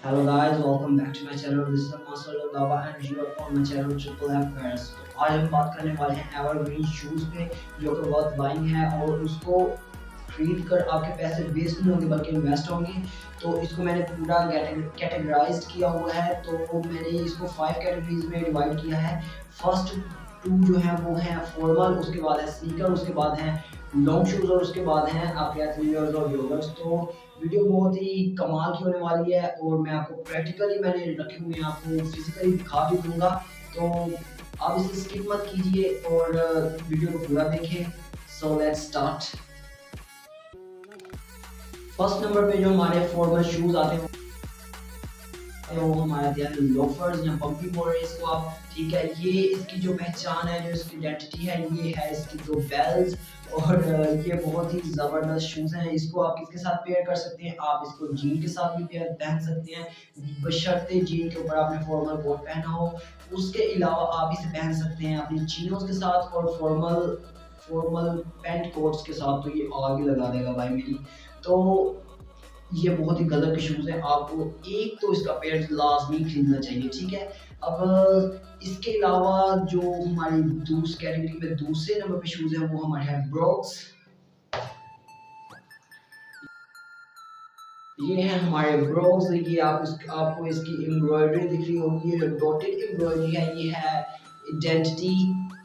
Hello guys, welcome back to my channel. This is Master Lava and you are on my channel Triple F Pairs. तो आज हम बात करने वाले हैं एवरग्रीन शूज पे जो कि वर्थ बाइंग है और उसको खरीद कर आपके पैसे वेस्ट नहीं होंगे बल्कि इन्वेस्ट होंगे। तो इसको मैंने पूरा कैटेगराइज किया हुआ है। तो मैंने इसको 5 कैटेगरीज में डिवाइड किया है। फर्स्ट टू जो है वो है फॉर्मल, उसके बाद है स्नीकर, उसके बाद है लॉन्ग शूज और उसके बाद हैं आपके एथलीट्स और जॉगर्स। तो वीडियो बहुत ही कमाल की होने वाली है और मैं आपको प्रैक्टिकली मैंने रखे हुए हैं, आपको फिजिकली दिखा भी दूंगा। तो आप इसे स्किप मत कीजिए और वीडियो को पूरा देखें। So let's start. First number पे जो हमारे फॉर्मल शूज आते हैं वो हमारा दिया है लोफर्स या पंपी बोल रहे हैं इसको आप, ठीक है। ये इसकी जो पहचान है, जो इसकी आइडेंटिटी है, ये है इसकी दो बेल्स और ये बहुत ही ज़बरदस्त शूज़ हैं। इसको आप किसके साथ पेयर कर सकते हैं? आप इसको जीन के साथ भी पेयर पहन सकते हैं बशर्ते जीन के ऊपर आपने फॉर्मल कोट पहना हो। उसके अलावा आप इसे पहन सकते हैं अपनी चीनों के साथ और फॉर्मल फॉर्मल पैंट कोट्स के साथ। तो ये आग ही लगा देगा भाई मेरी। तो ये बहुत ही गजब के शूज़ हैं, आपको एक तो इसका पेयर लाजमी खरीदना चाहिए, ठीक है। अब इसके अलावा जो हमारी दूसरी कैटेगरी में दूसरे नंबर पे शूज़ हैं वो हमारे हैं ब्रोक्स। ये है हमारे ब्रोक्स। ये आपको इसकी एम्ब्रॉयडरी दिख रही होगी, ये डॉटेड एम्ब्रॉयडरी है। ये है आइडेंटिटी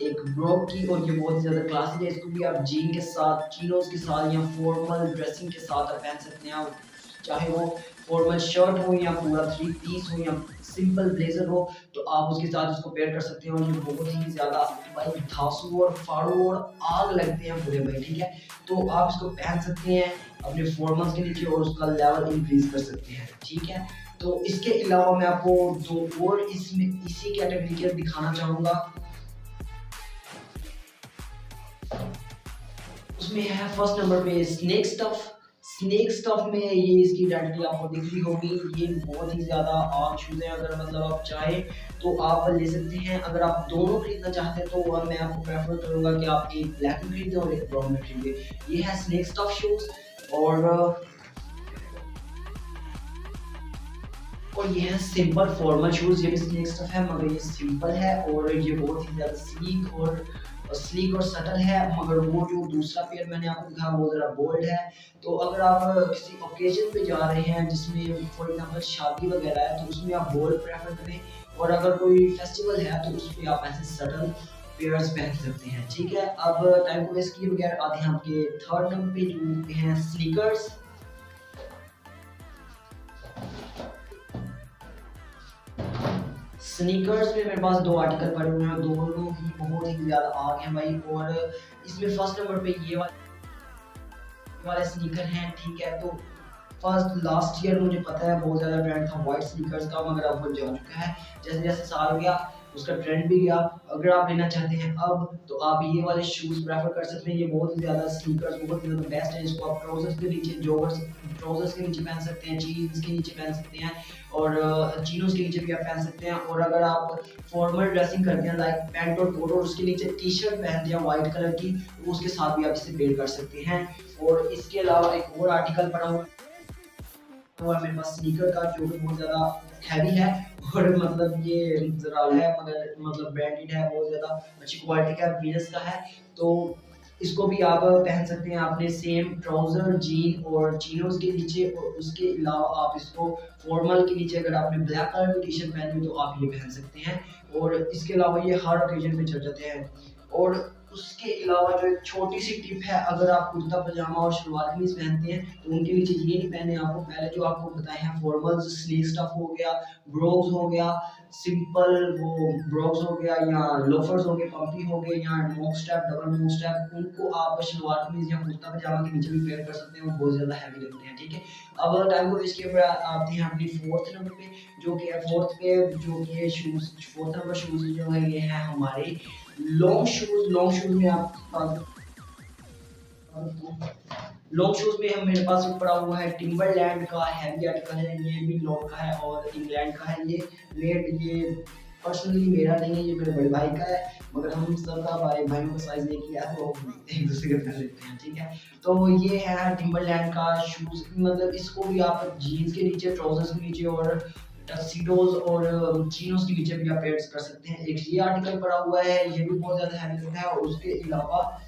एक ब्रोक की और ये बहुत ज़्यादा क्लासिक है। इसको भी आप जीन के साथ, चीनोज के साथ या फॉर्मल ड्रेसिंग के साथ आप पहन सकते हैं। चाहे वो फॉर्मल शर्ट हो या पूरा 3 पीस हो या सिंपल ब्लेजर हो, तो आप उसके साथ इसको पेयर कर सकते हैं। और ये बहुत ही ज़्यादा भाई धांसू और फाड़ू और आग लगते हैं पूरे भाई, ठीक है। तो आप इसको पहन सकते हैं अपने फॉर्मल्स के नीचे और उसका लेवल इंक्रीज कर सकते हैं, ठीक है। तो इसके अलावा मैं आपको दो और इसमें इसी कैटेगरी के दिखाना चाहूँगा। उसमें है फर्स्ट नंबर पे स्नेक स्टफ। स्नेक स्टफ में ये इसकी आइडेंटिटी आपको दिख रही होगी। ये बहुत ही ज़्यादा आम शूज़ है। अगर मतलब आप चाहें तो आप ले सकते हैं। अगर आप दोनों खरीदना चाहते हैं तो मैं आपको प्रेफर करूँगा कि आप एक ब्लैक में खरीदें और एक ब्राउन में खरीदें। ये है स्नेक स्टफ शूज़ और ये है सिंपल फॉर्मल शूज़। ये भी स्नेक स्टफ है मगर ये सिंपल है और ये बहुत ही ज़्यादा स्लीक और सटल है। मगर वो जो दूसरा पेयर मैंने आपको दिखाया वो ज़रा बोल्ड है। तो अगर आप किसी ओकेजन पे जा रहे हैं जिसमें फॉर एग्जांपल शादी वगैरह है, तो उसमें आप बोल्ड प्रेफर करें। और अगर कोई फेस्टिवल है तो उस पर आप ऐसे सटल पेयर्स पहन सकते हैं, ठीक है। अब टाइम को वेस्ट किए बगैर आते हैं आपके थर्ड नंबर पे जो हैं स्नीकर्स। स्नीकर्स में मेरे पास दो आर्टिकल पड़े हुए हैं, दोनों ही बहुत ही ज़्यादा आग हैं भाई। और इसमें फर्स्ट नंबर पे ये वाले स्नीकर हैं, ठीक है। तो फर्स्ट लास्ट ईयर मुझे पता है बहुत ज़्यादा ट्रेंड था वाइट स्नीकर्स का, मगर अब वो जा चुका है। जैसे जैसे साल गया उसका ट्रेंड भी गया। अगर आप लेना चाहते हैं अब तो आप ये वाले शूज़ प्रेफर कर सकते हैं। ये बहुत ही ज़्यादा स्नीकर्स बहुत ही ज़्यादा बेस्ट है। इसको आप ट्राउजर्स के नीचे, जॉगर्स ट्राउजर्स के नीचे पहन सकते हैं, जीन्स के नीचे पहन सकते हैं और जीनोस के नीचे भी आप पहन सकते हैं। और अगर आप फॉर्मल ड्रेसिंग करते हैं लाइक पैंट और कोट और उसके नीचे टी शर्ट पहनते हैं वाइट कलर की, तो उसके साथ भी आप इसे पेयर कर सकते हैं। और इसके अलावा एक और आर्टिकल पड़ा हुआ है मेरे पास स्नीकर का, जो कि बहुत ज़्यादा हैवी है और मतलब ये ज़रा है मगर मतलब ब्रांडेड है, बहुत ज़्यादा अच्छी क्वालिटी का वीनस का है। तो इसको भी आप पहन सकते हैं आपने सेम ट्राउज़र जीन और चीनोज के नीचे। और उसके अलावा आप इसको फॉर्मल के नीचे अगर आपने ब्लैक कलर की टी शर्ट पहनी हो तो आप ये पहन सकते हैं। और इसके अलावा ये हर ओकेजन पे चल जाते हैं। और उसके अलावा जो एक छोटी सी टिप है, अगर आप कुर्ता पजामा और शलवार कमीज पहनते हैं तो उनके नीचे ये नहीं पहने आपको। पहले जो आपको बताए हैं फॉर्मल्स, स्लीव स्टफ हो गया, ब्रोक्स हो गया, सिंपल वो ब्रोक्स हो गया या लोफर्स हो गए, पंपी हो गए या monk strap, double monk strap, उनको आप शलवार कमीज या कुर्ता पजामा के नीचे भी पेयर कर सकते हैं। वो बहुत ज़्यादा हैवी लगते हैं, ठीक है। अब टाइम को इसके ऊपर आते हैं अपनी फोर्थ नंबर पे, जो कि फोर्थ पे जो कि शूज़, फोर्थ नंबर शूज़ जो है ये है हमारे लॉन्ग शूज़। लॉन्ग शूज़ में आप लॉन्ग शूज में हम मेरे पास पड़ा हुआ है टिम्बरलैंड का हैवी आर्टिकल है। ये भी लॉन्ग का है और इंग्लैंड का है। ये मेड ये पर्सनली मेरा नहीं है, ये मेरे बड़े भाई का है, मगर हम सबका भाइयों का साइज एक ही है, तो हम एक दूसरे के पहन लेते हैं, ठीक है। तो ये है टिम्बरलैंड का शूज, मतलब इसको भी आप जीन्स के नीचे, ट्राउजर्स के नीचे और टक्सीडोज और चीनोस के नीचे भी आप पेयर कर सकते हैं। एक ये आर्टिकल पड़ा हुआ है, ये भी बहुत ज्यादा हैवी है, और उसके अलावा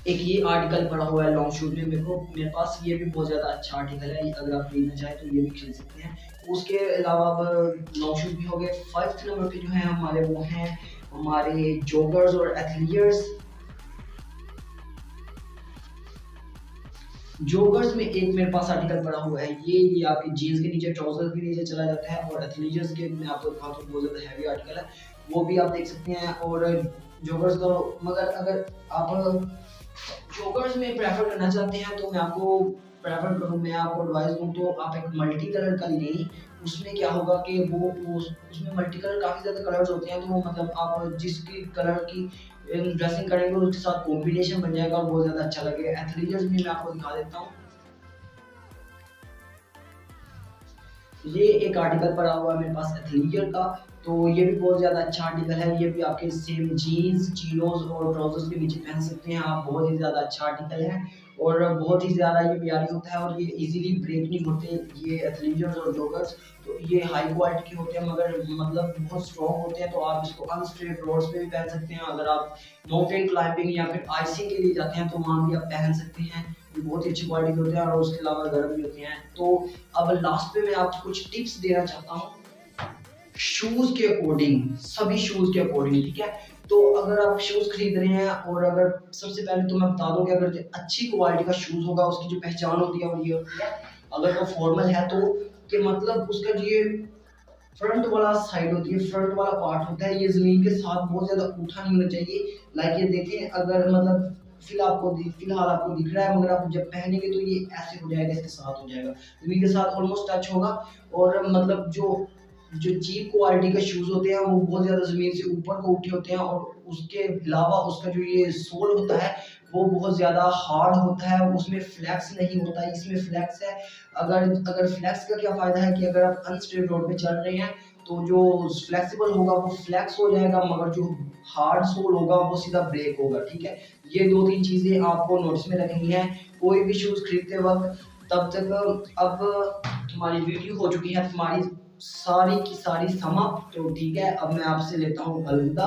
एक ये आर्टिकल पड़ा हुआ है लॉन्ग शूज में, मेरे पास ये भी बहुत ज़्यादा अच्छा आर्टिकल है, अगर आप खरीदना चाहें तो ये भी खरीद सकते हैं। उसके अलावा अब लॉन्ग शूज भी हो गए। 5th नंबर पे जो है हमारे, वो हैं हमारे जॉगर्स और एथलीट्स। जॉगर्स में एक मेरे पास आर्टिकल पड़ा हुआ है, ये आपके जीन्स के नीचे, ट्राउजर के नीचे चला जाता है, और एथलीट्स के मैं आपको दिखाता हूँ, बहुत ज़्यादा हैवी आर्टिकल है, वो भी आप देख सकते हैं। और जॉगर्स का, मगर अगर आप जॉगर्स में प्रेफर करना चाहते हैं तो मैं आपको एडवाइस दूं तो आप एक मल्टी कलर का लें। उसमें क्या होगा कि उसमें मल्टी कलर काफ़ी ज़्यादा कलर्स होते हैं, तो वो मतलब आप जिसकी कलर की ड्रेसिंग करेंगे उसके साथ कॉम्बिनेशन बन जाएगा और बहुत ज़्यादा अच्छा लगेगा। एथलीट्स में मैं आपको दिखा देता हूँ, ये एक आर्टिकल पड़ा हुआ है मेरे पास एथलीट का, तो ये भी बहुत ज़्यादा अच्छा आर्टिकल है। ये भी आपके सेम जीन्स, चीनोज और ट्राउजर्स के नीचे पहन सकते हैं आप, बहुत ही ज़्यादा अच्छा आर्टिकल है और बहुत ही ज़्यादा ये प्यारी होता है, और ये इजीली ब्रेक नहीं होते ये एथलीट्स और जॉगर्स। तो ये हाई क्वालिटी के होते हैं, मगर मतलब बहुत स्ट्रॉन्ग होते हैं, तो आप इसको अनस्ट्रेट रोड्स पे भी पहन सकते हैं। अगर आप माउंटेन क्लाइंबिंग या फिर आइसिंग के लिए जाते हैं तो वहाँ भी आप पहन सकते हैं। ये बहुत ही अच्छी क्वालिटी के होते हैं और उसके अलावा गर्म भी होते हैं। तो अब लास्ट पे मैं आपको कुछ टिप्स देना चाहता हूँ शूज के अकॉर्डिंग, सभी शूज के अकॉर्डिंग, ठीक है। तो अगर आप शूज खरीद रहे हैं, और अगर सबसे पहले तो मैं बता दूं कि अगर अच्छी क्वालिटी का शूज होगा, उसकी जो पहचान होती है वो ये होती है, अगर वो फॉर्मल है तो कि मतलब उसका जो ये फ्रंट वाला साइड होती है, फ्रंट वाला पार्ट होता है, ये जमीन के साथ बहुत ज्यादा उठा नहीं होना चाहिए। लाइक ये देखें, अगर मतलब फिलहाल आपको दिख रहा है, मगर आप जब पहनेंगे तो ये ऐसे हो जाएगा, इसके साथ हो जाएगा, जमीन के साथ ऑलमोस्ट टच होगा। और मतलब जो जो चीप क्वालिटी के शूज होते हैं वो बहुत ज्यादा जमीन से ऊपर को उठे होते हैं, और उसके अलावा उसका जो ये सोल होता है वो बहुत ज्यादा हार्ड होता है, उसमें फ्लैक्स नहीं होता है, इसमें फ्लैक्स है। अगर अगर फ्लैक्स का क्या फायदा है कि अगर आप अनस्ट्रेट रोड पे चल रहे हैं तो जो फ्लेक्सिबल होगा वो फ्लैक्स हो जाएगा, मगर जो हार्ड सोल होगा वो सीधा ब्रेक होगा, ठीक है। ये 2-3 चीजें आपको नोट्स में रखनी है कोई भी शूज खरीदते वक्त। तब तक अब तुम्हारी वीडियो हो चुकी है, तुम्हारी सारी की सारी समाप्त, तो ठीक है, अब मैं आपसे लेता हूँ अलविदा।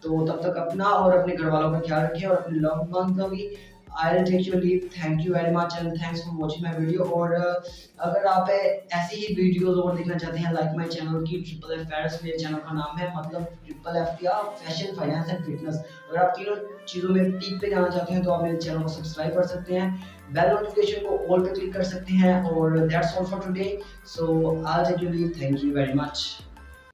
तो तब तक अपना और अपने घर वालों का ख्याल रखें, और अपने लव वन का भी। I will take your leave, thank you very much and thanks for watching my video. और अगर आप ऐसी ही वीडियोस और देखना चाहते हैं लाइक माई चैनल की, ट्रिपल एफ फेयर्स मेरे चैनल का नाम है, मतलब ट्रिपल एफ या फैशन, फाइनेंस एंड फिटनेस। अगर आप तीनों चीज़ों में टीप पे जाना चाहते हैं तो आप मेरे चैनल को सब्सक्राइब कर सकते हैं, बेल नोटिफिकेशन को ऑल पे क्लिक कर सकते हैं। और that's all for today, so I will take your leave, thank you very much.